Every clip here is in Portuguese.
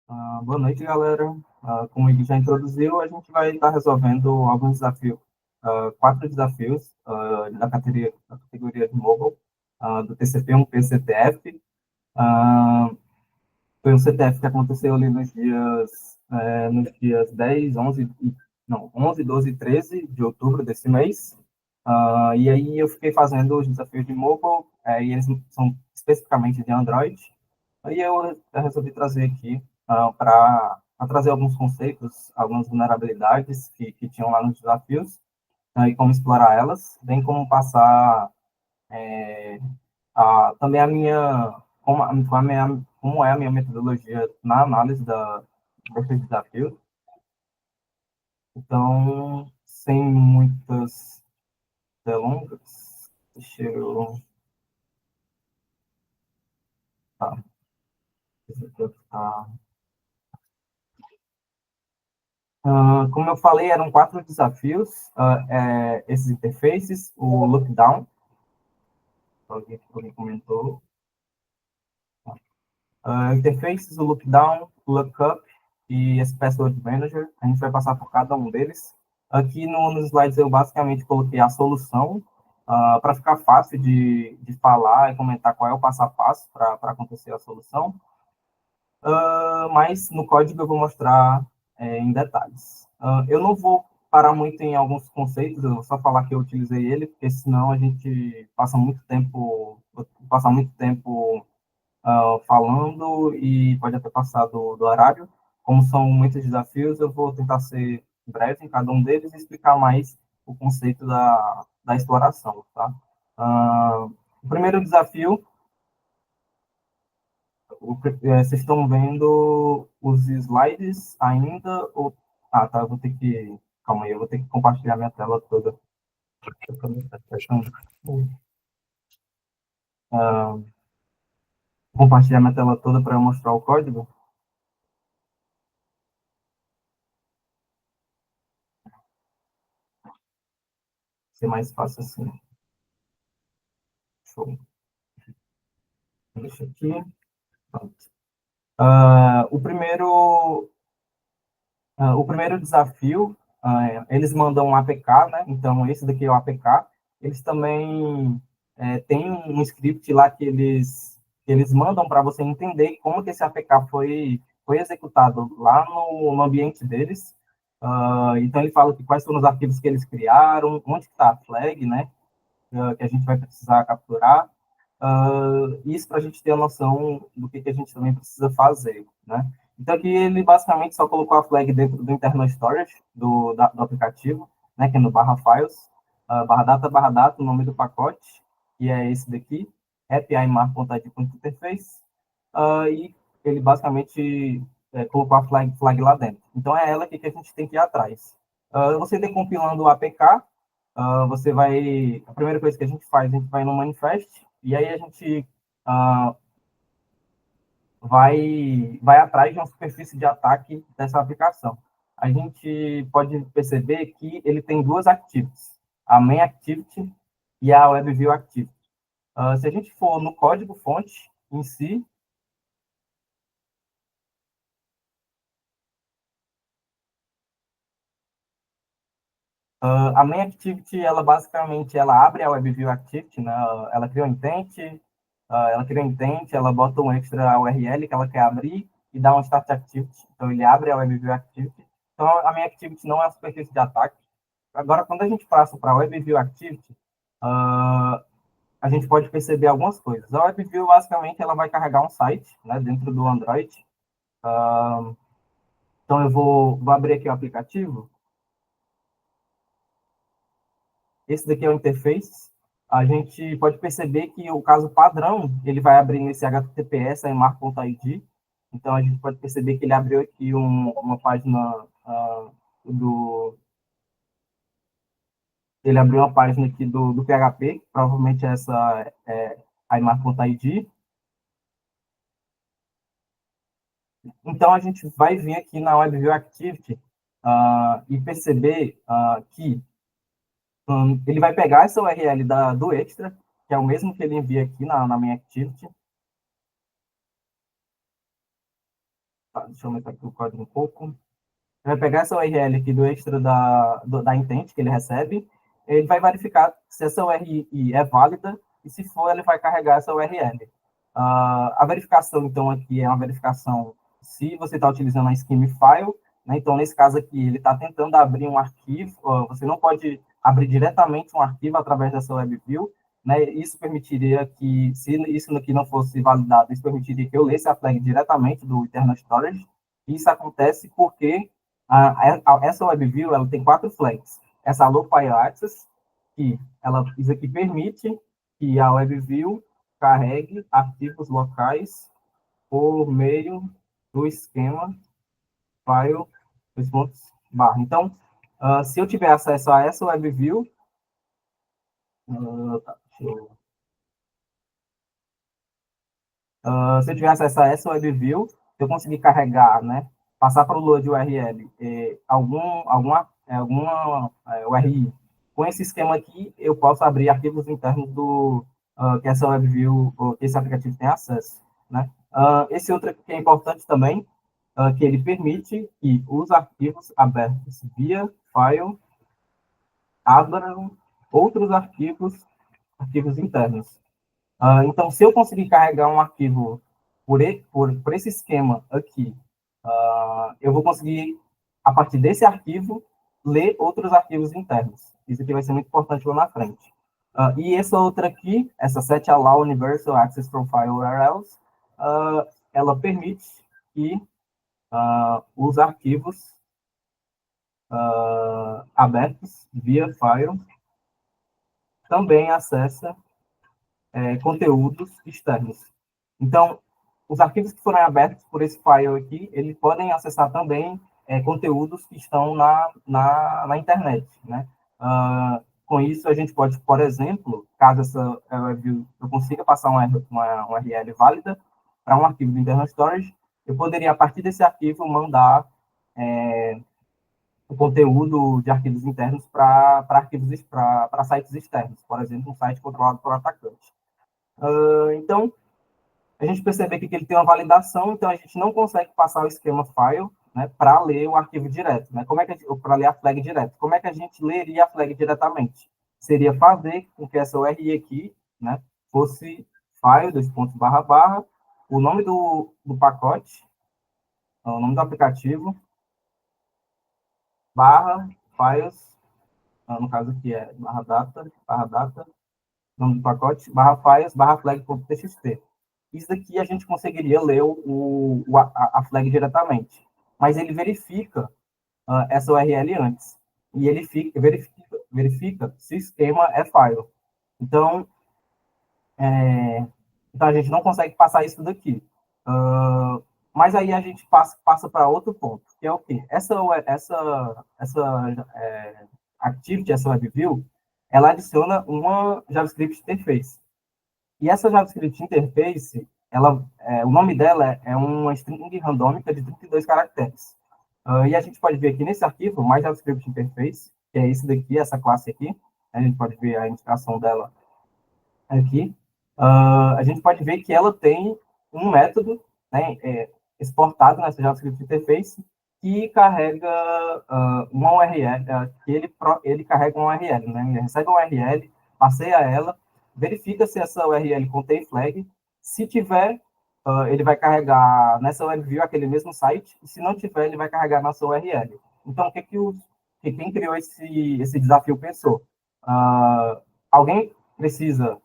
Boa noite, galera. Como o Igor já introduziu, a gente vai estar resolvendo alguns desafios, quatro desafios da categoria de mobile, do TCP1 PCTF. Ah, Foi um CTF que aconteceu ali nos dias 10, 11, não, 11, 12 e 13 de outubro desse mês. E aí eu fiquei fazendo os desafios de mobile, e eles são especificamente de Android. Aí eu resolvi trazer aqui para trazer alguns conceitos, algumas vulnerabilidades que tinham lá nos desafios, e como explorar elas, bem como passar também como é a minha metodologia na análise desses desafios. Então, sem muitas delongas, deixa eu. Tá, tá. Como eu falei, eram quatro desafios, esses interfaces, o lockdown, alguém comentou, interfaces, o lockdown, o lookup e esse password manager. A gente vai passar por cada um deles. Aqui nos slides eu basicamente coloquei a solução, para ficar fácil de falar e comentar qual é o passo a passo para acontecer a solução. Mas no código eu vou mostrar em detalhes. Eu não vou parar muito em alguns conceitos, eu vou só falar que eu utilizei ele, porque senão a gente passa muito tempo falando e pode até passar do horário. Como são muitos desafios, eu vou tentar ser breve em cada um deles e explicar mais o conceito da exploração. Tá? O primeiro desafio, vocês estão vendo os slides ainda? Tá, eu vou ter que. Calma aí, eu vou ter que compartilhar minha tela toda. Ah, Compartilhar minha tela toda para mostrar o código. Ser mais fácil assim. Show. Deixa aqui. Pronto. O primeiro desafio, eles mandam um APK, né? Então, esse daqui é o APK. Eles também têm um script lá que eles mandam para você entender como que esse APK foi executado lá no ambiente deles. Então, ele fala que quais foram os arquivos que eles criaram, onde está a flag, né? Que a gente vai precisar capturar. Isso para a gente ter a noção do que a gente também precisa fazer, né? Então aqui ele basicamente só colocou a flag dentro do internal storage do aplicativo, né, que é no barra files, barra data, o nome do pacote, que é esse daqui, api.mar.id.interface, e ele basicamente colocou a flag lá dentro. Então é ela que a gente tem que ir atrás. Você decompilando o APK, a primeira coisa que a gente faz, a gente vai no manifest, e aí a gente uh, vai atrás de uma superfície de ataque dessa aplicação. A gente pode perceber que ele tem duas activities, a main activity e a web view activity. Se a gente for no código fonte em si, a main activity, ela basicamente ela abre a WebView Activity, né? Ela cria um intent, ela bota um extra URL que ela quer abrir e dá um start activity. Então ele abre a WebView Activity. Então a main activity não é a superfície de ataque. Agora, quando a gente passa para a WebView Activity, a gente pode perceber algumas coisas. A WebView basicamente ela vai carregar um site, né, dentro do Android. Então eu vou abrir aqui o aplicativo. Esse daqui é o interface. A gente pode perceber que o caso padrão, ele vai abrir nesse HTTPS, aí mar.id. Então, a gente pode perceber que ele abriu aqui uma página do... Ele abriu uma página aqui do PHP, que provavelmente essa é imar.id. Então, a gente vai vir aqui na WebView Activity e perceber que ele vai pegar essa URL do Extra, que é o mesmo que ele envia aqui na minha Activity, Tá, deixa eu aumentar aqui o código um pouco. Vai pegar essa URL aqui do extra da intent que ele recebe, ele vai verificar se essa URI é válida, e se for, ele vai carregar essa URL. A verificação, então, aqui é uma verificação se você está utilizando a scheme file, né? Então, nesse caso aqui, ele está tentando abrir um arquivo, você não pode abrir diretamente um arquivo através dessa WebView, né? Isso permitiria que, se isso aqui não fosse validado, isso permitiria que eu lesse a flag diretamente do internal storage. Isso acontece porque essa WebView ela tem 4 flags. Essa Low File Access, que isso aqui permite que a WebView carregue arquivos locais por meio do esquema file dois pontos barra. Então, se eu tiver acesso a essa WebView, se eu tiver acesso a essa WebView, eu conseguir carregar, né, passar para o load URL alguma URI. Com esse esquema aqui, eu posso abrir arquivos internos que essa WebView, que esse aplicativo tem acesso, né? Esse outro que é importante também, que ele permite que os arquivos abertos via file abram outros arquivos internos. Então, se eu conseguir carregar um arquivo por esse esquema aqui, eu vou conseguir, a partir desse arquivo, ler outros arquivos internos. Isso aqui vai ser muito importante lá na frente. E essa outra aqui, essa set allow universal access profile URLs, ela permite que os arquivos abertos via file também acessem conteúdos externos. Então, os arquivos que forem abertos por esse file aqui, eles podem acessar também conteúdos que estão na internet, né? Com isso, a gente pode, por exemplo, caso eu consiga passar uma URL válida para um arquivo do internal storage, eu poderia, a partir desse arquivo, mandar o conteúdo de arquivos internos para sites externos, por exemplo, um site controlado por atacante. Então, a gente percebe aqui que ele tem uma validação, então a gente não consegue passar o esquema file, né, para ler o arquivo direto, né? Para ler a flag direto. Como é que a gente leria a flag diretamente? Seria fazer com que essa URI aqui, né, fosse file, dois pontos, barra, barra, o nome do pacote, o nome do aplicativo, barra, files, no caso aqui é barra data, nome do pacote, barra files, barra flag.txt. Isso daqui a gente conseguiria ler a flag diretamente. Mas ele verifica essa URL antes. E ele verifica se o esquema é file. Então, a gente não consegue passar isso daqui. Mas aí a gente passa para outro ponto, que é o quê? Essa activity, essa WebView, ela adiciona uma JavaScript interface. E essa JavaScript interface, o nome dela é uma string randômica de 32 caracteres. E a gente pode ver aqui nesse arquivo, mais JavaScript interface, que é esse daqui, essa classe aqui. A gente pode ver a indicação dela aqui. A gente pode ver que ela tem um método, né, exportado nessa JavaScript interface, que carrega uma URL, que ele carrega uma URL, né? Ele recebe uma URL, passeia ela, verifica se essa URL contém flag. Se tiver, ele vai carregar nessa WebView aquele mesmo site, e se não tiver, ele vai carregar na sua URL. Então, o que quem criou esse desafio pensou? Alguém precisa,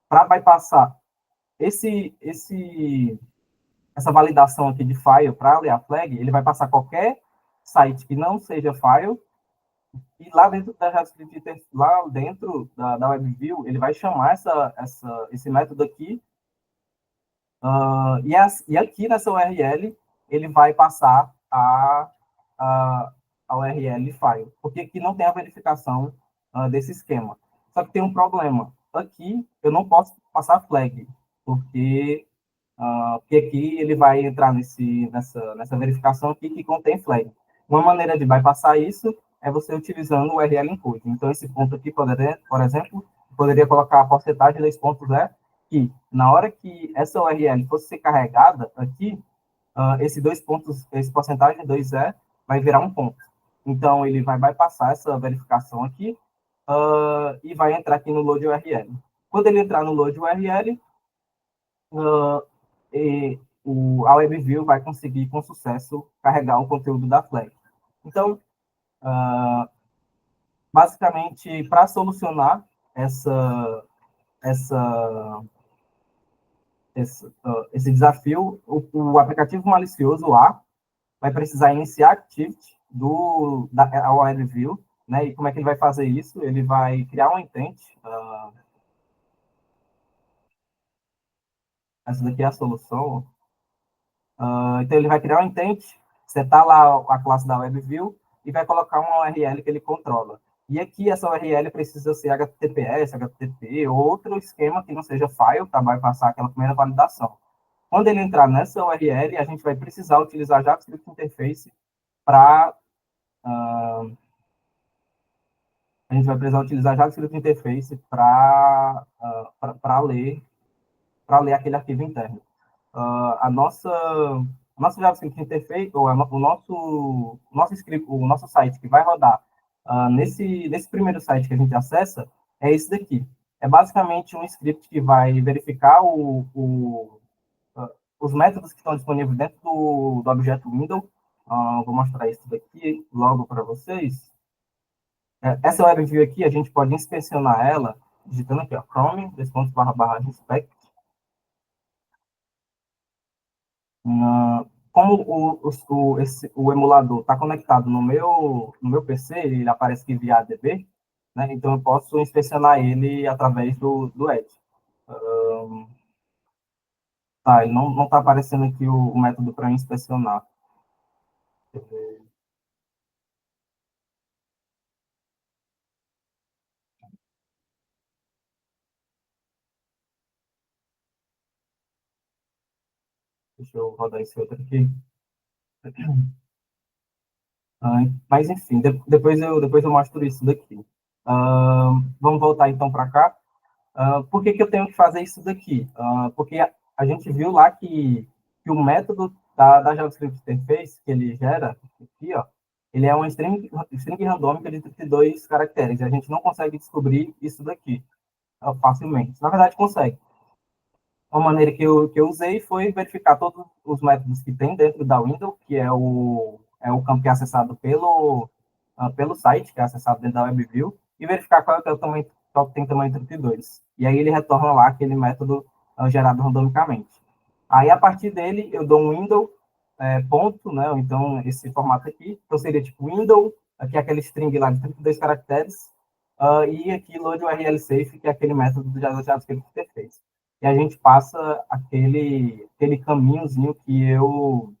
para bypassar essa validação aqui de file para ler a flag, ele vai passar qualquer site que não seja file, e lá dentro da JavaScript, lá dentro da WebView, ele vai chamar esse método aqui, e aqui nessa URL, ele vai passar a URL file, porque aqui não tem a verificação desse esquema. Só que tem um problema. Aqui, eu não posso passar flag, porque aqui ele vai entrar nessa verificação aqui que contém flag. Uma maneira de bypassar isso é você utilizando o URL encode. Então, esse ponto aqui, por exemplo, poderia colocar a porcentagem desse ponto, né, que na hora que essa URL fosse ser carregada aqui, esse dois pontos, esse porcentagem 2 vai virar um ponto. Então, ele vai bypassar essa verificação aqui e vai entrar aqui no load URL. Quando ele entrar no load URL, a WebView vai conseguir, com sucesso, carregar o conteúdo da flag. Então, basicamente, para solucionar essa, essa, esse desafio, o aplicativo malicioso A vai precisar iniciar a activity da WebView, né? E como é que ele vai fazer isso? Ele vai criar um intent, essa daqui é a solução. Então, ele vai criar um intent, setar lá a classe da WebView e vai colocar uma URL que ele controla. E aqui, essa URL precisa ser HTTPS, HTTP, ou outro esquema que não seja file, para bypassar aquela primeira validação. Quando ele entrar nessa URL, a gente vai precisar utilizar JavaScript Interface para a gente vai precisar utilizar JavaScript Interface para ler aquele arquivo interno. A nossa JavaScript Interface, ou o nosso site que vai rodar nesse primeiro site que a gente acessa, é esse daqui. É basicamente um script que vai verificar os métodos que estão disponíveis dentro do objeto window. Vou mostrar isso daqui logo para vocês. Essa WebView aqui, a gente pode inspecionar ela digitando aqui, ó, Chrome, //inspect. Como o emulador está conectado no meu PC, ele aparece aqui via ADB, né? Então eu posso inspecionar ele através do Edge. Tá, ele não está aparecendo aqui o método para inspecionar. Deixa eu rodar esse outro aqui. Mas enfim, depois eu mostro isso daqui. Vamos voltar então para cá. Por que eu tenho que fazer isso daqui? Porque a gente viu lá que o método da JavaScript Interface que ele gera aqui, ó, ele é uma string randômica de 32 caracteres. E a gente não consegue descobrir isso daqui facilmente. Na verdade, consegue. Uma maneira que eu usei foi verificar todos os métodos que tem dentro da window, que é o campo que é acessado pelo site, que é acessado dentro da WebView, e verificar qual é o tamanho, qual tem tamanho 32. E aí ele retorna lá aquele método gerado randomicamente. Aí, a partir dele, eu dou um window, ponto, né? Ou então, esse formato aqui. Então, seria tipo window, aqui é aquele string lá de 32 caracteres, e aqui load URL safe, que é aquele método do JavaScript interface. E a gente passa aquele caminhozinho que eu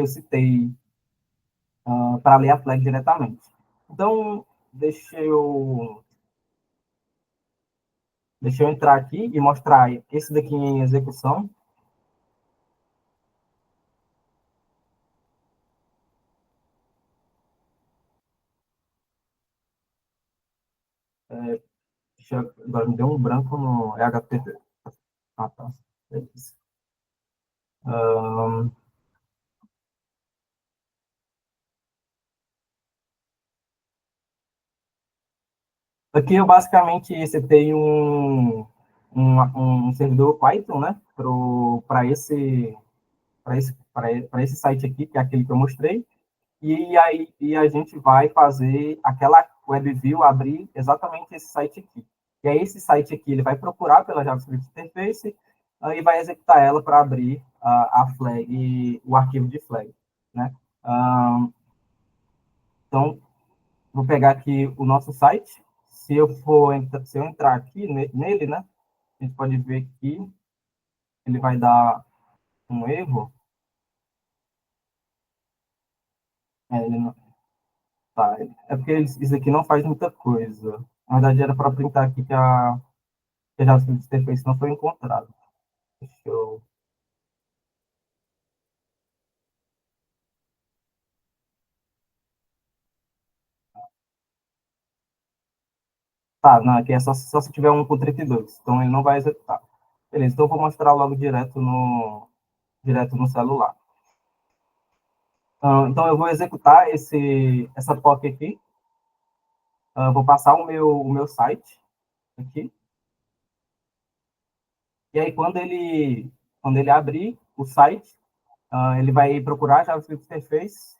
citei para ler a flag diretamente. Então, deixa eu entrar aqui e mostrar esse daqui em execução. Agora me deu um branco no HTTP. Ah, tá. Beleza. Aqui eu basicamente setei um servidor Python, né, para esse site aqui, que é aquele que eu mostrei, e a gente vai fazer aquela WebView abrir exatamente esse site aqui. E aí esse site aqui ele vai procurar pela JavaScript Interface e vai executar ela para abrir a flag, o arquivo de flag, né? Então, vou pegar aqui o nosso site. Se eu entrar aqui nele, né? A gente pode ver que ele vai dar um erro. Ele não, tá, é porque isso aqui não faz muita coisa. Na verdade, era para printar aqui que a JavaScript Interface não foi encontrado. Deixa eu... Tá, não, aqui é só se tiver um com 32. Então, ele não vai executar. Beleza, então eu vou mostrar logo direto no celular. Então, eu vou executar essa POC aqui. Vou passar o meu site aqui. E aí, quando ele abrir o site, ele vai procurar JavaScript Interface,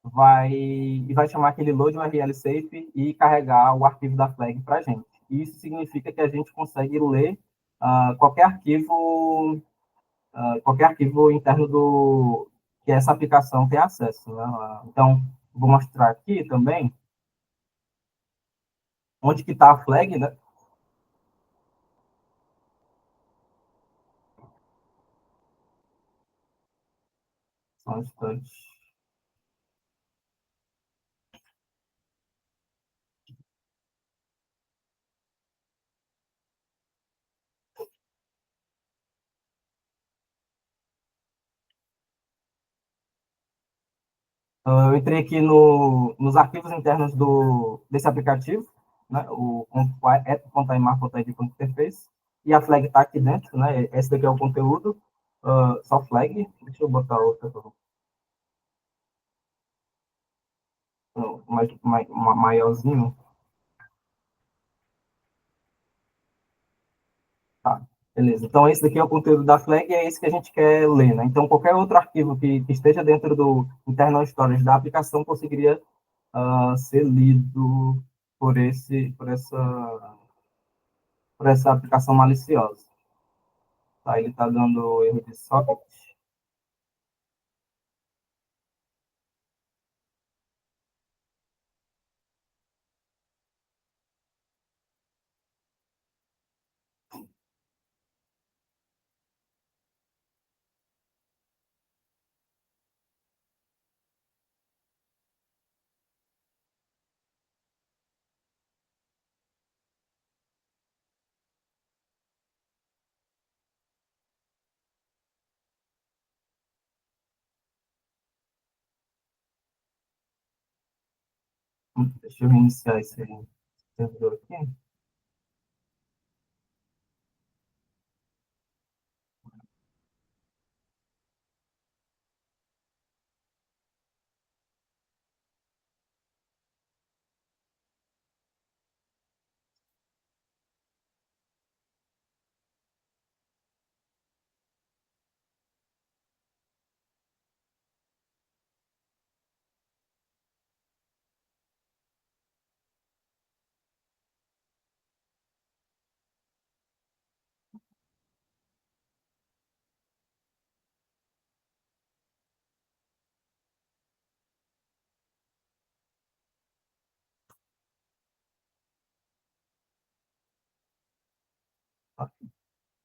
vai chamar aquele load URL safe e carregar o arquivo da flag para a gente. Isso significa que a gente consegue ler qualquer arquivo interno que essa aplicação tem acesso. Né? Então, vou mostrar aqui também onde que está a flag, né? Só um instante. Eu entrei aqui nos arquivos internos desse aplicativo, né, o app.imar.id.interface, e a flag está aqui dentro, né, esse daqui é o conteúdo, só flag, deixa eu botar outra, maiorzinho, tá, beleza. Então, esse daqui é o conteúdo da flag e é esse que a gente quer ler, né, então qualquer outro arquivo que esteja dentro do internal storage da aplicação conseguiria ser lido por essa aplicação maliciosa. Tá, ele está dando erro de socket. Deixa eu reiniciar esse servidor aqui.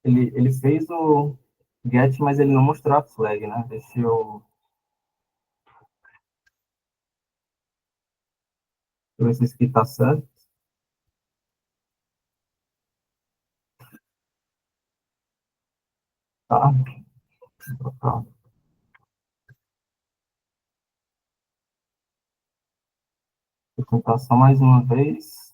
Ele fez o get, mas ele não mostrou a flag, né? Deixa eu ver se isso aqui está certo. Tá. Tá. Vou tentar só mais uma vez.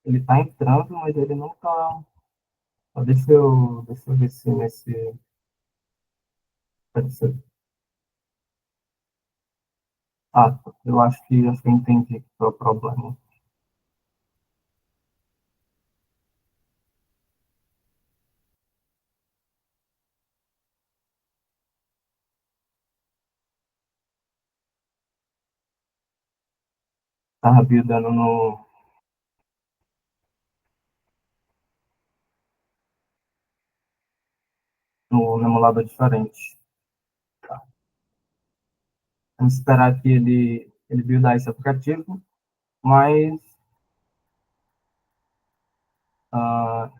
Ele está entrando, mas ele não está. Deixa eu ver se nesse. Ah, acho que eu entendi qual é o problema. Estava buildando no emulador diferente. Tá. Vamos esperar que ele buildar esse aplicativo, mas ah,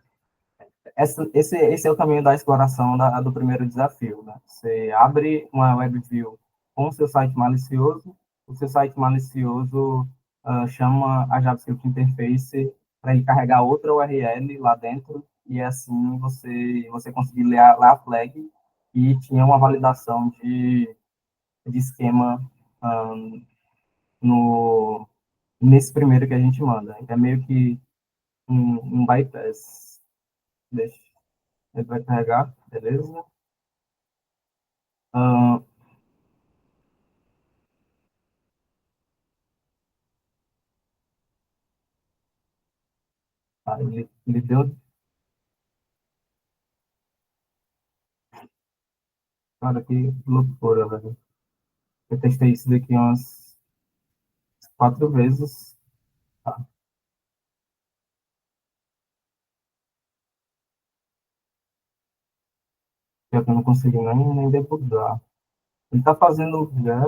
esse é o caminho da exploração do primeiro desafio. Né? Você abre uma web view com o seu site malicioso, o seu site malicioso chama a JavaScript Interface para ele carregar outra URL lá dentro, e assim você conseguir ler a flag e tinha uma validação de esquema no, nesse primeiro que a gente manda. É meio que um bypass. Deixa, ele vai carregar, beleza? Ah, ele deu, cara, que loucura, velho. Eu testei isso daqui umas 4 vezes. Tá, já que eu não consegui nem debugar. Ele tá fazendo, já,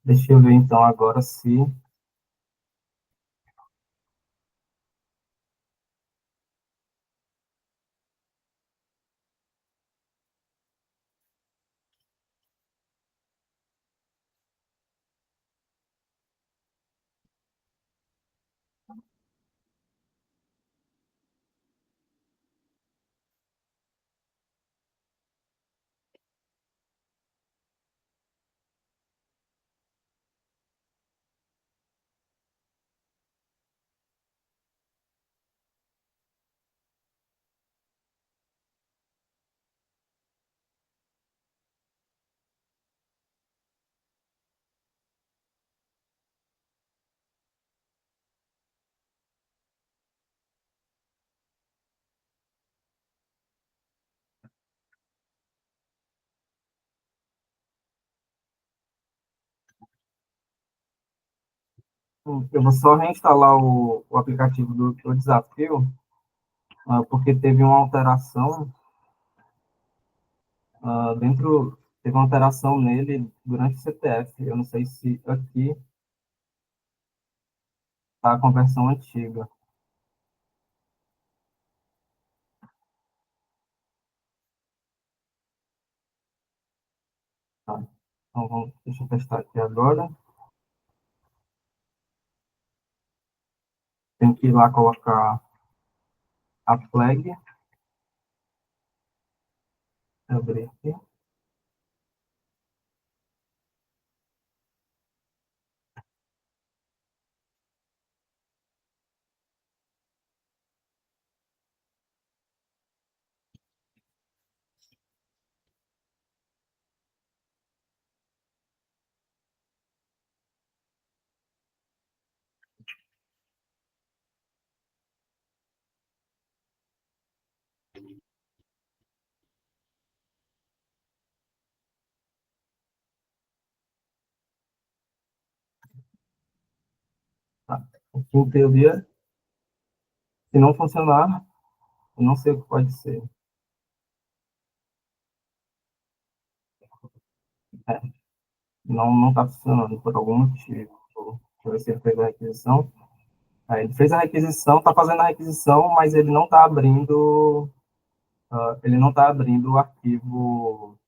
deixa eu ver então agora se. Eu vou só reinstalar o aplicativo do desafio, porque teve uma alteração teve uma alteração nele durante o CTF. Eu não sei se aqui está com a versão antiga. Tá? Então, deixa eu testar aqui agora. Tem que ir lá colocar a flag, abrir aqui. Tá? Aqui, em teoria, se não funcionar, eu não sei o que pode ser. É, não está funcionando por algum motivo. Deixa eu ver se ele fez a requisição. Ele fez a requisição, está fazendo a requisição, mas ele não está abrindo o arquivo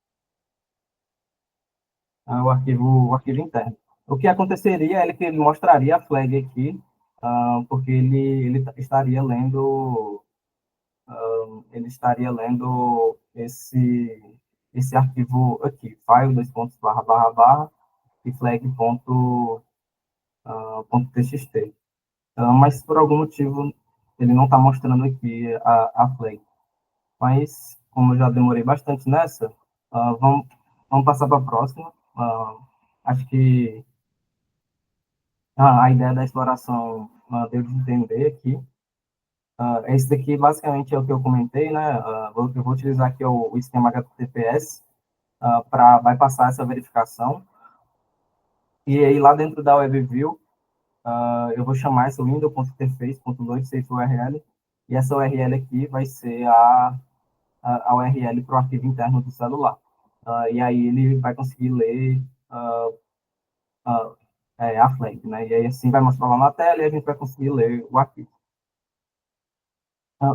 interno. O que aconteceria é que ele mostraria a flag aqui, porque ele estaria lendo esse arquivo aqui, file dois pontos barra barra barra e flag ponto txt. Mas por algum motivo ele não está mostrando aqui a flag. Mas como eu já demorei bastante nessa, vamos passar para a próxima. Acho que a ideia da exploração deu de entender aqui. Esse daqui basicamente é o que eu comentei, né? Eu vou utilizar aqui o esquema HTTPS para bypassar essa verificação. E aí lá dentro da WebView, eu vou chamar essa window.interface.load safe URL, e essa URL aqui vai ser a URL para o arquivo interno do celular. E aí ele vai conseguir ler uh, a flag, né? E aí assim vai mostrar lá na tela e a gente vai conseguir ler o arquivo.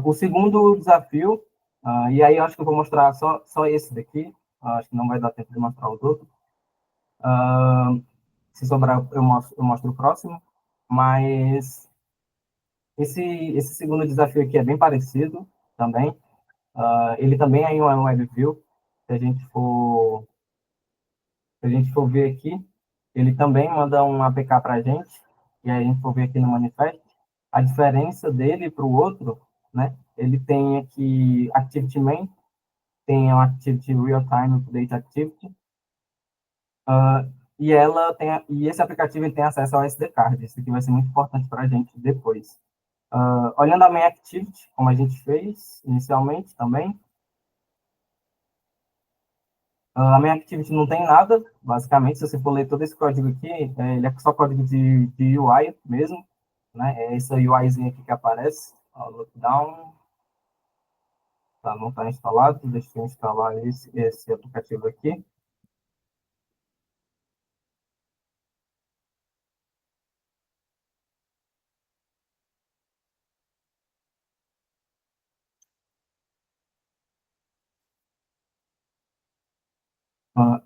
O segundo desafio, e aí eu acho que eu vou mostrar só esse daqui, acho que não vai dar tempo de mostrar os outros. Se sobrar, eu mostro o próximo, mas esse segundo desafio aqui é bem parecido também. Ele também é em uma WebView. Se a gente for, se a gente for ver aqui, ele também manda um APK para a gente, e aí a gente for ver aqui no manifest, a diferença dele para o outro, né? Ele tem aqui Activity Main, tem um Activity Real Time Update Activity, e esse aplicativo ele tem acesso ao SD Card. Isso aqui vai ser muito importante para a gente depois. Olhando a Main Activity, como a gente fez inicialmente também, a Main Activity não tem nada, basicamente, se você for ler todo esse código aqui, ele é só código de UI mesmo, né? É essa UIzinha aqui que aparece, Lockdown, tá, não está instalado, deixa eu instalar esse aplicativo aqui.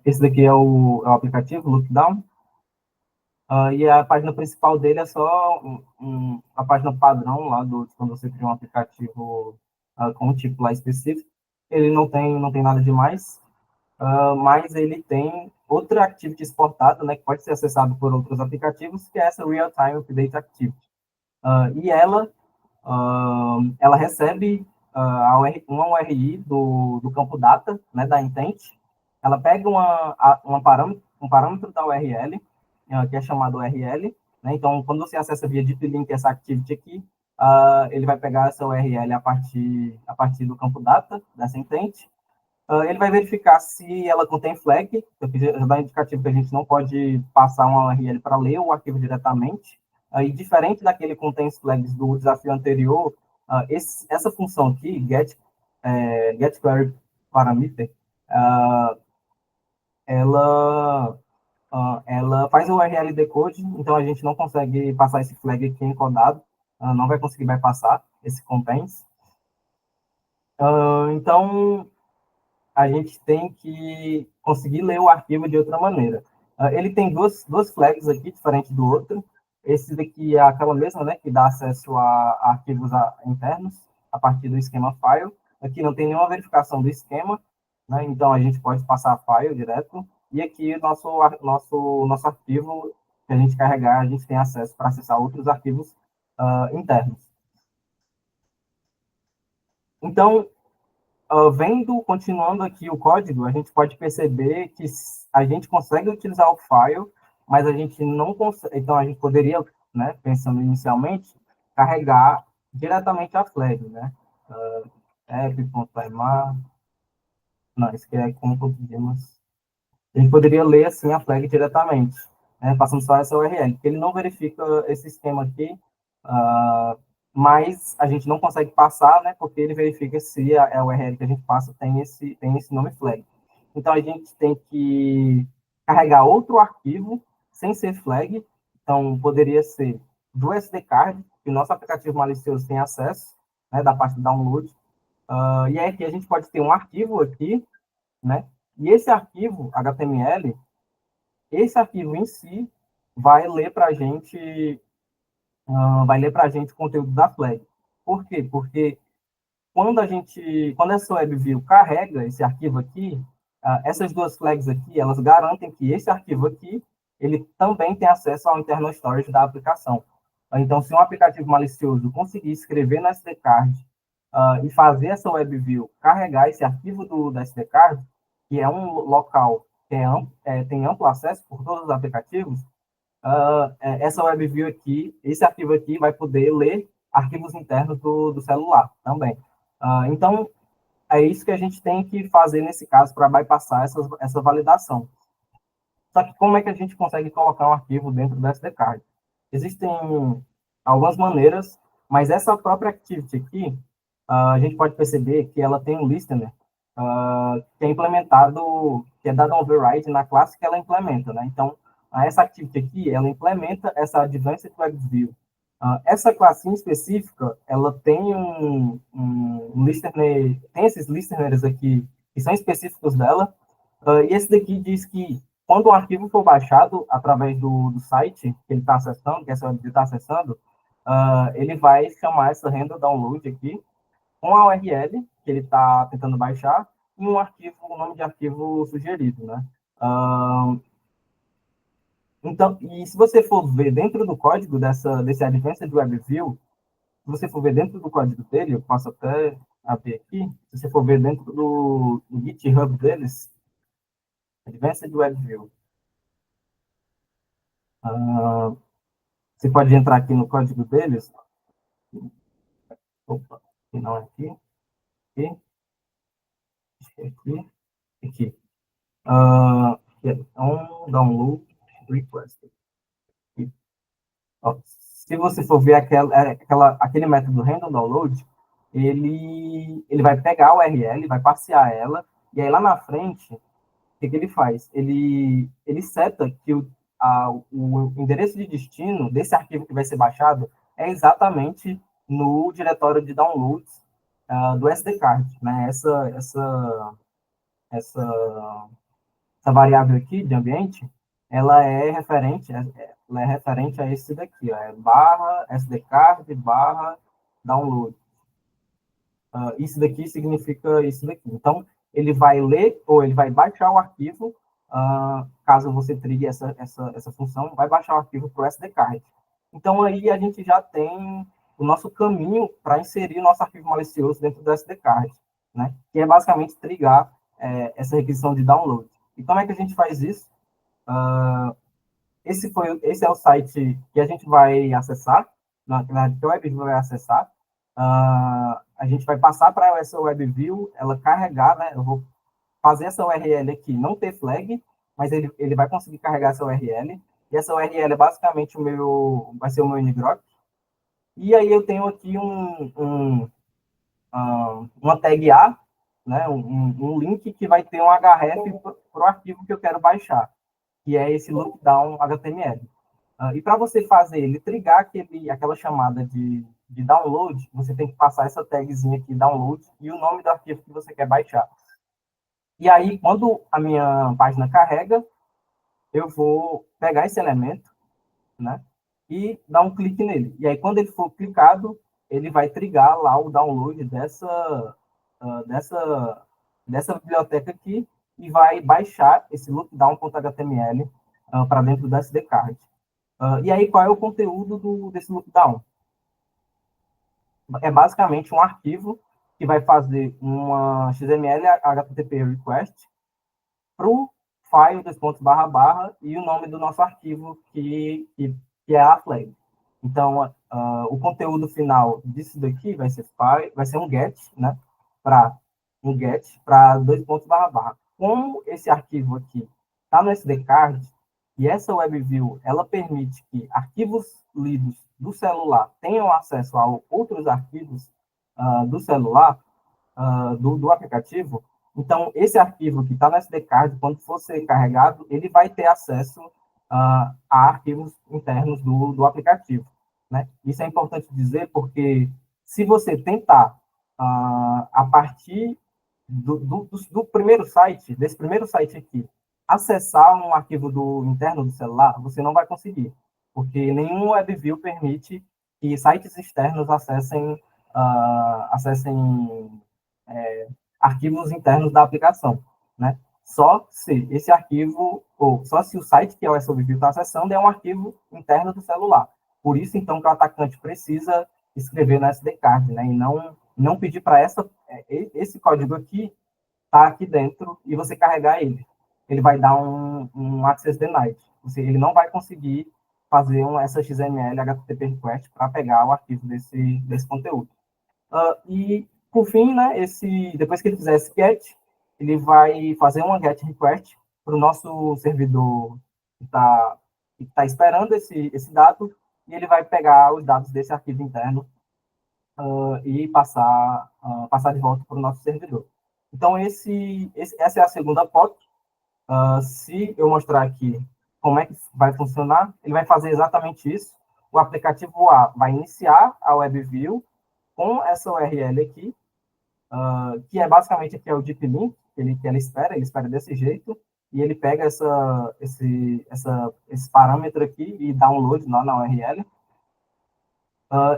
Esse daqui é o aplicativo, Lookdown, e a página principal dele é só a página padrão lá quando você cria um aplicativo com um tipo lá específico. Ele não tem nada demais, mas ele tem outra activity exportada, né, que pode ser acessado por outros aplicativos, que é essa Real Time Update Activity. E ela recebe uma URI do campo data, né, da intent, ela pega um parâmetro da URL, que é chamado URL, né, então quando você acessa via deep link essa activity aqui, ele vai pegar essa URL a partir do campo data, dessa intent, ele vai verificar se ela contém flag, que já dá indicativo que a gente não pode passar uma URL para ler o arquivo diretamente. E diferente daquele contém flags do desafio anterior, essa função aqui, get query parameter, ela, ela faz o URL decode, então a gente não consegue passar esse flag aqui encodado, não vai conseguir bypassar esse contains. Então, a gente tem que conseguir ler o arquivo de outra maneira. Ele tem duas flags aqui, diferente do outro. Esse daqui é aquela mesma, né, que dá acesso a arquivos internos a partir do esquema file. Aqui não tem nenhuma verificação do esquema, né, então a gente pode passar file direto. E aqui nosso arquivo que a gente carregar, a gente tem acesso para acessar outros arquivos internos. Então, continuando aqui o código, a gente pode perceber que a gente consegue utilizar o file, mas a gente não consegue. Então, a gente poderia, né, pensando inicialmente, carregar diretamente a flag, né? App.timar. Não, isso aqui é como conseguimos. A gente poderia ler assim a flag diretamente, né, passando só essa URL, porque ele não verifica esse esquema aqui, uh, mas a gente não consegue passar, né, porque ele verifica se a URL que a gente passa tem esse nome flag. Então a gente tem que carregar outro arquivo sem ser flag, então poderia ser do SD card, que o nosso aplicativo malicioso tem acesso, né, da parte do download, e aí aqui a gente pode ter um arquivo aqui, né? E esse arquivo em si vai ler para a gente, o conteúdo da flag. Por quê? Porque quando essa WebView carrega esse arquivo aqui, essas duas flags aqui, elas garantem que esse arquivo aqui, ele também tem acesso ao internal storage da aplicação. Então, se um aplicativo malicioso conseguir escrever no SD card e fazer essa WebView carregar esse arquivo da SD card, que é um local que tem amplo acesso por todos os aplicativos, essa WebView aqui, esse arquivo aqui vai poder ler arquivos internos do celular também. Então, é isso que a gente tem que fazer nesse caso para bypassar essa validação. Só que como é que a gente consegue colocar um arquivo dentro do SD card? Existem algumas maneiras, mas essa própria activity aqui, a gente pode perceber que ela tem um listener que é implementado, que é dado um override na classe que ela implementa, né? Então, essa activity aqui, ela implementa essa Advanced Web View. Essa classe em específica, ela tem um listener, tem esses listeners aqui que são específicos dela, e esse daqui diz que quando um arquivo for baixado através do site que ele está acessando, que essa web está acessando, ele vai chamar essa handle download aqui com a URL que ele está tentando baixar e um arquivo, o nome de arquivo sugerido, né? Então, e se você for ver dentro do código desse Advanced Web View, se você for ver dentro do código dele, eu posso até abrir aqui, se você for ver dentro do GitHub deles, Advanced Web View, você pode entrar aqui no código deles, opa, não é aqui, aqui, aqui. É um download request. Se você for ver aquele método random download, ele vai pegar a URL, vai passear ela, e aí lá na frente, o que ele faz? Ele seta que o endereço de destino desse arquivo que vai ser baixado é exatamente no diretório de downloads do SD-card, né? Essa variável aqui de ambiente, ela é referente a esse daqui, ó, é barra sdcard barra download. Isso daqui significa isso daqui. Então, ele vai ler ou ele vai baixar o arquivo, caso você trigue essa função, vai baixar o arquivo para o sdcard. Então, aí a gente já tem o nosso caminho para inserir nosso arquivo malicioso dentro do sdcard, né? Que é basicamente trigar essa requisição de download. E como é que a gente faz isso? Esse é o site que a gente vai acessar, na verdade, que o WebView vai acessar. A gente vai passar para essa WebView, ela carregar, né? Eu vou fazer essa URL aqui, não ter flag, mas ele vai conseguir carregar essa URL. E essa URL é basicamente vai ser o meu ngrok. E aí eu tenho aqui uma tag A, né? Um link que vai ter um href para o arquivo que eu quero baixar, que é esse lookdown HTML. E para você fazer ele trigar aquela chamada de download, você tem que passar essa tagzinha aqui, download, e o nome do arquivo que você quer baixar. E aí, quando a minha página carrega, eu vou pegar esse elemento, né, e dar um clique nele. E aí, quando ele for clicado, ele vai trigar lá o download dessa biblioteca aqui e vai baixar esse lookdown.html para dentro da SD-card. E aí, qual é o conteúdo desse lookdown? É basicamente um arquivo que vai fazer uma XML HTTP request para o file dos pontos barra barra e o nome do nosso arquivo, que é a flag. Então, o conteúdo final disso daqui vai ser um get, né? Um get para dois pontos barra barra. Como esse arquivo aqui está no SD-card, e essa WebView, ela permite que arquivos lidos do celular tenham acesso a outros arquivos do celular, do aplicativo. Então, esse arquivo que está no SD-card, quando for ser carregado, ele vai ter acesso a arquivos internos do aplicativo, né? Isso é importante dizer porque se você tentar, a partir do primeiro site, desse primeiro site aqui, acessar um arquivo interno do celular, você não vai conseguir, porque nenhum WebView permite que sites externos acessem arquivos internos da aplicação, né? Só se esse arquivo, ou só se o site que essa WebView está acessando é um arquivo interno do celular. Por isso, então, que o atacante precisa escrever no SD-card, né? E não pedir para esse código aqui tá aqui dentro e você carregar ele. Ele vai dar um access denied. Ele não vai conseguir fazer essa XML HTTP request para pegar o arquivo desse conteúdo. E, por fim, né, depois que ele fizer esse get, ele vai fazer uma get request para o nosso servidor que tá esperando esse dado, e ele vai pegar os dados desse arquivo interno e passar de volta para o nosso servidor. Então, essa é a segunda POC. Se eu mostrar aqui como é que vai funcionar, ele vai fazer exatamente isso. O aplicativo A vai iniciar a WebView com essa URL aqui, que é basicamente aqui é o deep link que ele espera desse jeito, e ele pega esse parâmetro aqui e download lá na URL.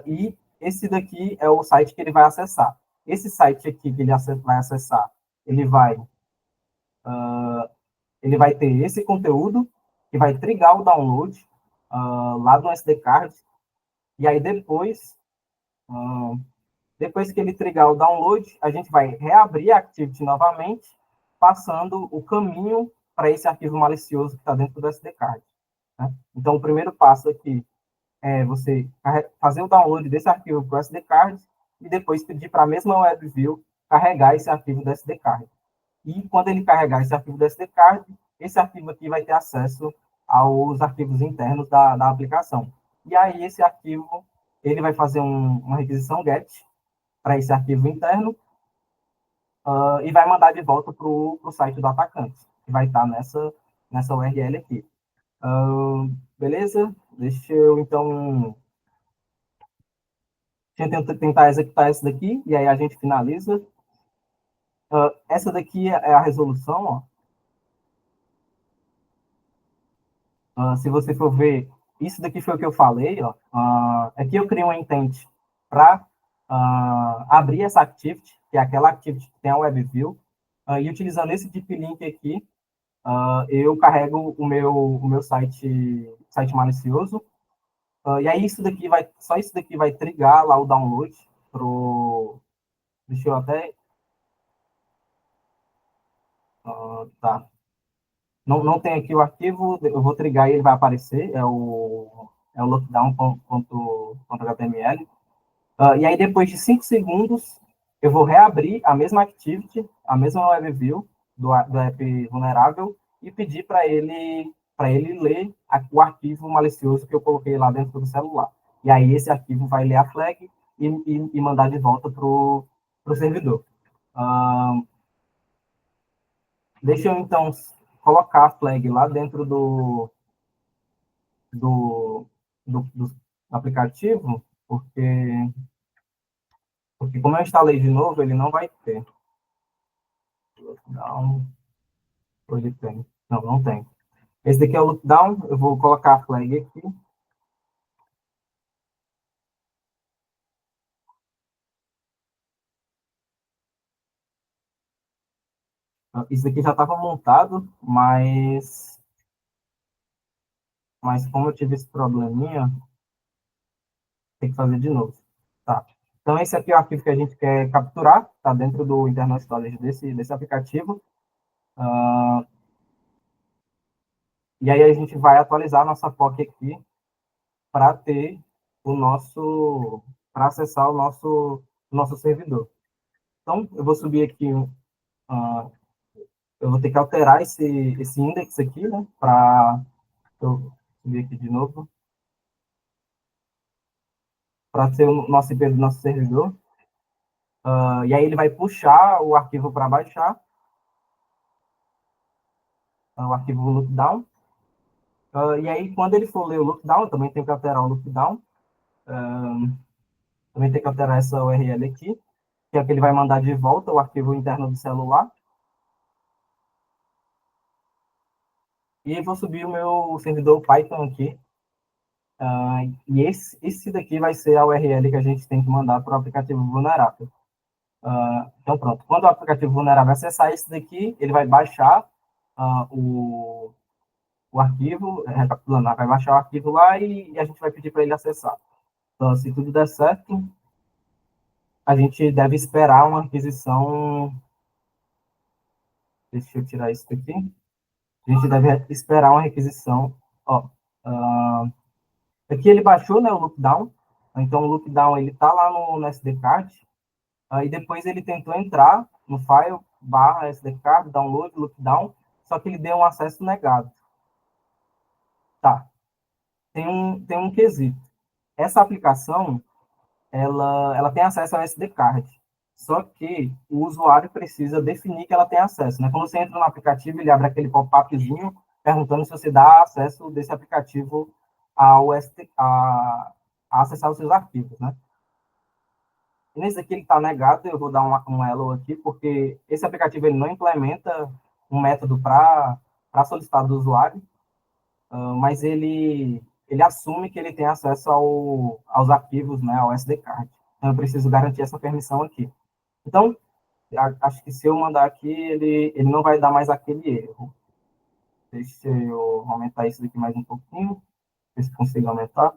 E esse daqui é o site que ele vai acessar. Esse site aqui que ele vai acessar, ele vai, ele vai ter esse conteúdo, que vai trigar o download lá do SD card, e aí depois que ele trigar o download, a gente vai reabrir a Activity novamente, passando o caminho para esse arquivo malicioso que está dentro do SD card. Né? Então, o primeiro passo aqui é você fazer o download desse arquivo para o SD card e depois pedir para a mesma WebView carregar esse arquivo do SD card. E quando ele carregar esse arquivo do SD card, esse arquivo aqui vai ter acesso aos arquivos internos da aplicação. E aí esse arquivo, ele vai fazer uma requisição GET para esse arquivo interno e vai mandar de volta para o site do atacante, que vai estar nessa URL aqui. Beleza? Deixa eu, então, tentar executar essa daqui, e aí a gente finaliza. Essa daqui é a resolução, ó. Se você for ver, isso daqui foi o que eu falei, ó. Aqui eu criei um intent para abrir essa activity, que é aquela activity que tem a WebView, e utilizando esse deep link aqui, eu carrego o meu site malicioso, e aí só isso daqui vai trigar lá o download pro, deixa eu até, tá, não tem aqui o arquivo, eu vou trigar e ele vai aparecer, é o lockdown.html. E aí, depois de 5 segundos, eu vou reabrir a mesma activity, a mesma WebView do app vulnerável e pedir para ele ler o arquivo malicioso que eu coloquei lá dentro do celular. E aí, esse arquivo vai ler a flag e mandar de volta para o servidor. Deixa eu, então, colocar a flag lá dentro do, do aplicativo, porque como eu instalei de novo, ele não vai ter. Não, ele tem. Não tem. Esse daqui é o lookdown, eu vou colocar a flag aqui. Isso aqui já estava montado, mas como eu tive esse probleminha, tem que fazer de novo. Tá. Então, esse aqui é o arquivo que a gente quer capturar, está dentro do internal storage desse aplicativo. E aí a gente vai atualizar a nossa POC aqui para ter para acessar o nosso servidor. Então, eu vou subir aqui, eu vou ter que alterar esse index aqui, né, eu subir aqui de novo, para ser o nosso IP do nosso servidor. E aí ele vai puxar o arquivo para baixar, o arquivo lookdown. E aí, quando ele for ler o lookdown, também tem que alterar o lookdown. Também tem que alterar essa URL aqui, que é que ele vai mandar de volta o arquivo interno do celular. E vou subir o meu servidor Python aqui. E esse daqui vai ser a URL que a gente tem que mandar para o aplicativo vulnerável. Então, pronto. Quando o aplicativo vulnerável acessar esse daqui, ele vai baixar o arquivo, recapitulando, vai baixar o arquivo lá e a gente vai pedir para ele acessar. Então, se tudo der certo, a gente deve esperar uma aquisição. Deixa eu tirar isso daqui. A gente deve esperar uma requisição. Ó, aqui ele baixou, né, o lookdown. Então, o lookdown ele está lá no SD card. Aí depois ele tentou entrar no file barra SD card, download, lookdown, só que ele deu um acesso negado. Tá. Tem um quesito. Essa aplicação, ela tem acesso ao SD card. Só que o usuário precisa definir que ela tem acesso, né? Quando você entra no aplicativo, ele abre aquele pop-upzinho perguntando se você dá acesso desse aplicativo ao SD, a acessar os seus arquivos, né? E nesse aqui ele está negado, eu vou dar um hello aqui, porque esse aplicativo ele não implementa um método para solicitar do usuário, mas ele assume que ele tem acesso aos arquivos, né, ao SD card. Então eu preciso garantir essa permissão aqui. Então, acho que se eu mandar aqui, ele não vai dar mais aquele erro. Deixa eu aumentar isso daqui mais um pouquinho, ver se consigo aumentar.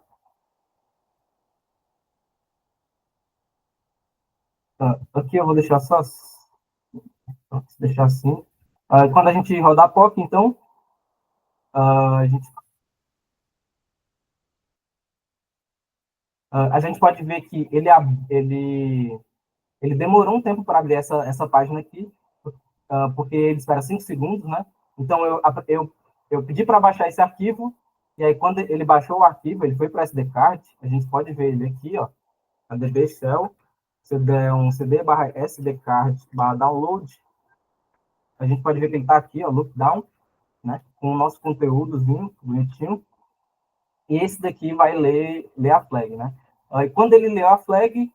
Aqui eu vou deixar só, deixar assim. Quando a gente rodar POC, então, a gente, a gente pode ver que ele demorou um tempo para abrir essa página aqui, porque ele espera 5 segundos, né? Então, eu pedi para baixar esse arquivo, e aí, quando ele baixou o arquivo, ele foi para o SD card, a gente pode ver ele aqui, ó, a DB Shell, se der um cd barra SD card barra download, a gente pode ver que ele está aqui, ó, lookdown, né? Com o nosso conteúdozinho, bonitinho, e esse daqui vai ler a flag, né? Aí, quando ele leu a flag,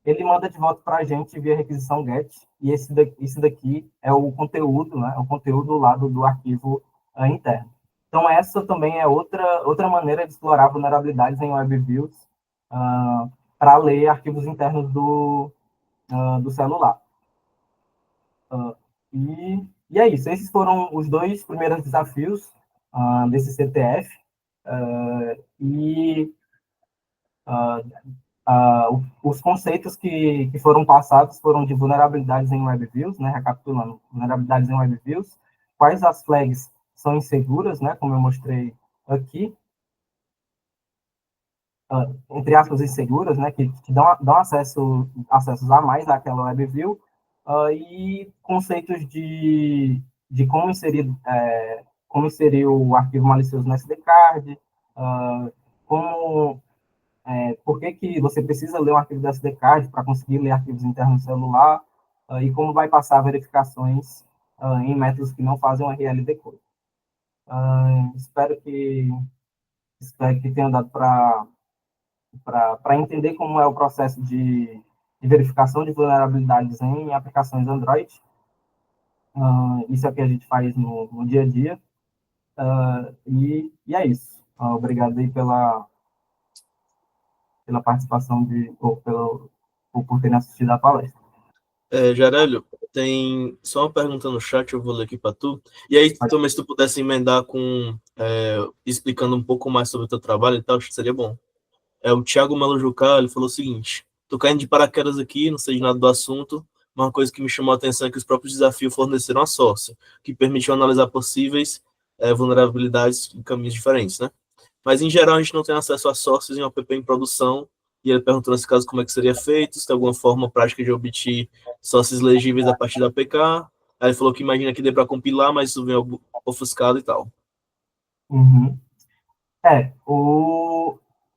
ele manda de volta para a gente via requisição GET, e esse daqui é o conteúdo, né? O conteúdo lá do arquivo interno. Então, essa também é outra maneira de explorar vulnerabilidades em WebViews para ler arquivos internos do celular. E é isso. Esses foram os dois primeiros desafios desse CTF. E os conceitos que foram passados foram de vulnerabilidades em WebViews, né? Recapitulando, vulnerabilidades em WebViews, quais as flags são inseguras, né? Como eu mostrei aqui, entre aspas, inseguras, né? Que dão acessos a mais àquela WebView, e conceitos de como inserir o arquivo malicioso no SD card, como por que você precisa ler um arquivo do SD card para conseguir ler arquivos internos do celular, e como vai passar verificações em métodos que não fazem um RL decode. Espero que tenha dado para entender como é o processo de verificação de vulnerabilidades em aplicações Android. Isso é o que a gente faz no dia a dia. E é isso. Obrigado aí pela participação por terem assistido a palestra. Jarélio, tem só uma pergunta no chat, eu vou ler aqui para tu. E aí, também, se tu pudesse emendar com explicando um pouco mais sobre o teu trabalho e tal, acho que seria bom. O Thiago Melo Jucá, ele falou o seguinte: tô caindo de paraquedas aqui, não sei de nada do assunto, mas uma coisa que me chamou a atenção é que os próprios desafios forneceram a source, que permitiu analisar possíveis vulnerabilidades em caminhos diferentes, né? Mas, em geral, a gente não tem acesso a sources em um app em produção, e ele perguntou nesse caso como é que seria feito, se tem alguma forma prática de obter sources legíveis a partir da APK. Aí ele falou que imagina que dê para compilar, mas isso vem ofuscado e tal. Uhum.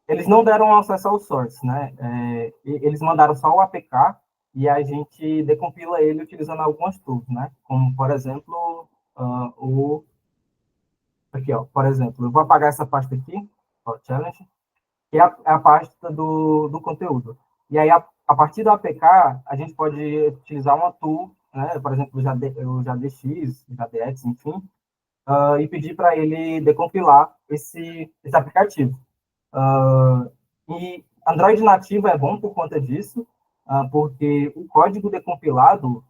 Eles não deram acesso ao source, né? Eles mandaram só o APK e a gente decompila ele utilizando algumas tools, né? Como, por exemplo, aqui, ó, por exemplo, eu vou apagar essa pasta aqui, ó, challenge, que é a pasta do conteúdo. E aí, a partir do APK, a gente pode utilizar uma tool, né? Por exemplo, o JDX, o JDX, enfim, e pedir para ele decompilar esse aplicativo. E Android nativo é bom por conta disso, porque o código decompilado,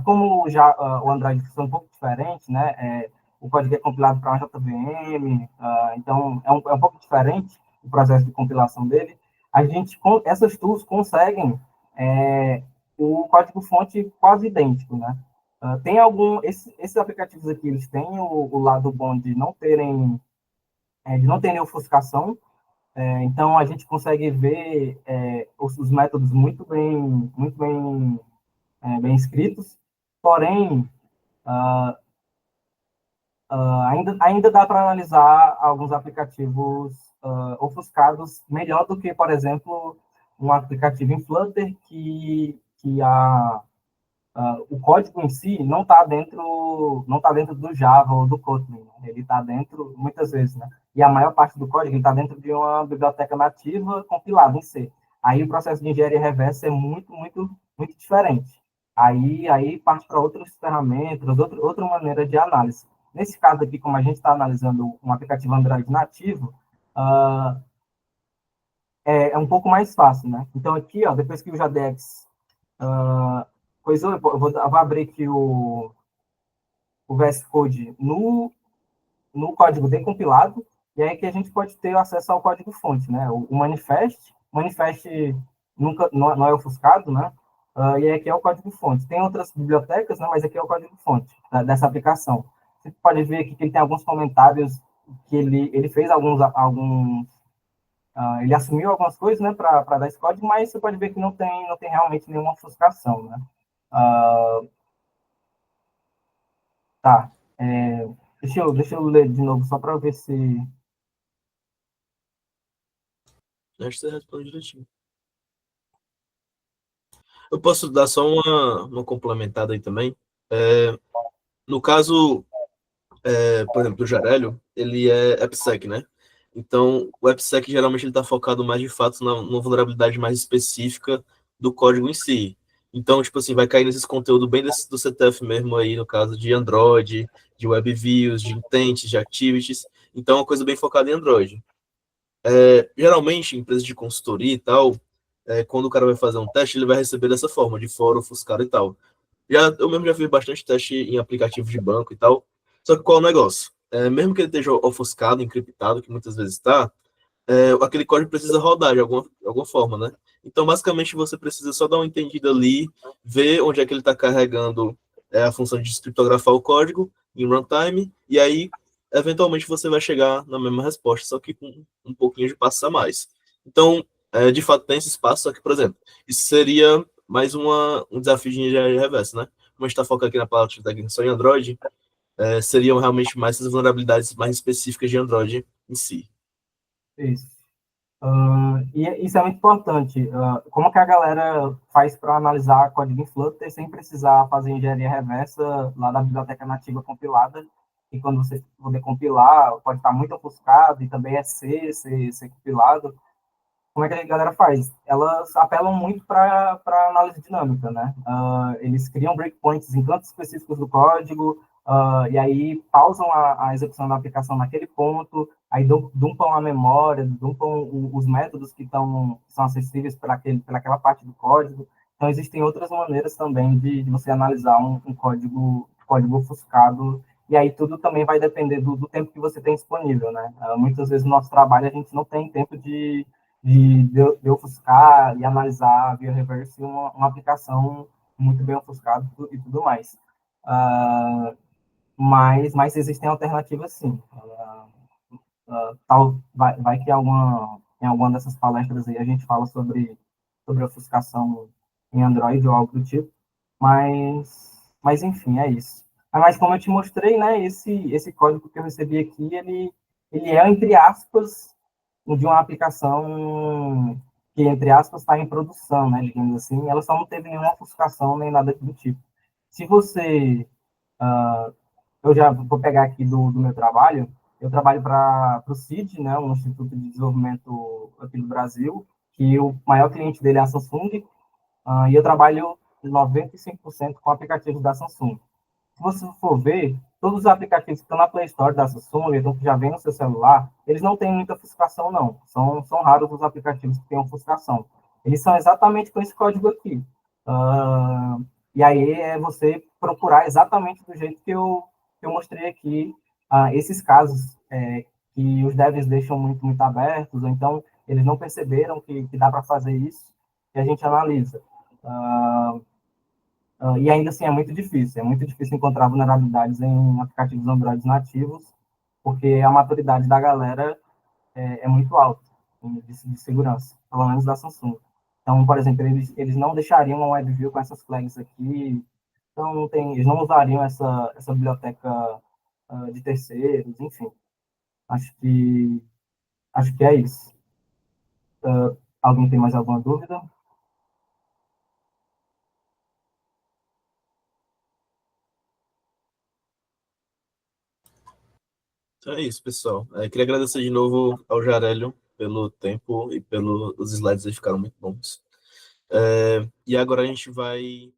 como já o Android é um pouco diferente, né? O código é compilado para uma JVM, então é um pouco diferente o processo de compilação dele. Essas tools conseguem o código-fonte quase idêntico, né? Esses aplicativos aqui, eles têm o lado bom de não terem ofuscação, então a gente consegue ver os métodos bem escritos, porém, ainda dá para analisar alguns aplicativos ofuscados melhor do que, por exemplo, um aplicativo em Flutter o código em si não tá dentro do Java ou do Kotlin, né? Ele está dentro, muitas vezes, né? E a maior parte do código está dentro de uma biblioteca nativa compilada em C. Aí o processo de engenharia reversa é muito, muito, muito diferente. Aí parte para outras ferramentas, outra maneira de análise. Nesse caso aqui, como a gente está analisando um aplicativo Android nativo, uh, é um pouco mais fácil, né? Então aqui, ó, depois que o Jadex eu vou abrir aqui o VS Code no código decompilado, e aí que a gente pode ter acesso ao código-fonte, né? O manifest nunca, não é ofuscado, né? E aqui é o código-fonte. Tem outras bibliotecas, né? Mas aqui é o código-fonte dessa aplicação. Você pode ver aqui que ele tem alguns comentários que ele fez ele assumiu algumas coisas, né, para dar esse código, mas você pode ver que não tem realmente nenhuma ofuscação, né? Uh, tá. Deixa eu ler de novo, só para ver se. Acho que você responde direitinho. Eu posso dar só uma complementada aí também. No caso, por exemplo, do Jarelio, ele é AppSec, né? Então, o AppSec geralmente ele está focado mais de fato na vulnerabilidade mais específica do código em si. Então, tipo assim, vai cair nesses conteúdos bem do CTF mesmo aí, no caso de Android, de Web Views, de Intents, de Activities. Então, é uma coisa bem focada em Android. Geralmente, empresas de consultoria e tal, quando o cara vai fazer um teste, ele vai receber dessa forma, de fora, ofuscado e tal. Eu mesmo já fiz bastante teste em aplicativos de banco e tal. Só que qual é o negócio? Mesmo que ele esteja ofuscado, encriptado, que muitas vezes está, aquele código precisa rodar de alguma forma, né? Então, basicamente, você precisa só dar uma entendida ali, ver onde é que ele está carregando a função de descriptografar o código em runtime, e aí, eventualmente, você vai chegar na mesma resposta, só que com um pouquinho de passo a mais. Então, de fato, tem esse espaço, só que, por exemplo, isso seria mais um desafio de engenharia reversa, né? Como a gente está focando aqui na parte técnica só em Android, seriam realmente mais essas vulnerabilidades mais específicas de Android em si. Isso. E isso é muito importante. Como que a galera faz para analisar código em Flutter sem precisar fazer engenharia reversa lá da biblioteca nativa compilada? E quando você poder compilar, pode estar muito ofuscado e também é ser compilado. Como é que a galera faz? Elas apelam muito para análise dinâmica, né? Eles criam breakpoints em cantos específicos do código, e aí pausam a execução da aplicação naquele ponto, aí dumpam a memória, dumpam os métodos que são acessíveis para aquela parte do código. Então, existem outras maneiras também de você analisar um código ofuscado, e aí tudo também vai depender do tempo que você tem disponível, né? Muitas vezes no nosso trabalho a gente não tem tempo de ofuscar e analisar via reverse uma aplicação muito bem ofuscada e tudo mais. Mas existem alternativas, sim. Vai que em alguma dessas palestras aí a gente fala sobre ofuscação em Android ou algo do tipo, mas enfim, é isso. Mas como eu te mostrei, né, esse código que eu recebi aqui, ele é, entre aspas, de uma aplicação que, entre aspas, está em produção, né, digamos assim, ela só não teve nenhuma ofuscação nem nada do tipo. Se você, eu já vou pegar aqui do meu trabalho, eu trabalho para o CID, né, um Instituto de Desenvolvimento aqui do Brasil, que o maior cliente dele é a Samsung, e eu trabalho 95% com aplicativos da Samsung. Se você for ver, todos os aplicativos que estão na Play Store da Samsung, então que já vem no seu celular, eles não têm muita ofuscação, não. São raros os aplicativos que têm ofuscação. Eles são exatamente com esse código aqui. E aí é você procurar exatamente do jeito que eu mostrei aqui, esses casos que os devs deixam muito, muito abertos, ou então eles não perceberam que dá para fazer isso, que a gente analisa. E ainda assim é muito difícil encontrar vulnerabilidades em aplicativos Android nativos, porque a maturidade da galera é muito alta de segurança, pelo menos da Samsung. Então, por exemplo, eles não deixariam uma WebView com essas flags aqui, então eles não usariam essa biblioteca de terceiros, enfim. Acho que, acho que é isso. Alguém tem mais alguma dúvida? Então é isso, pessoal. Queria agradecer de novo ao Jarélio pelo tempo e pelos slides, eles ficaram muito bons. E agora a gente vai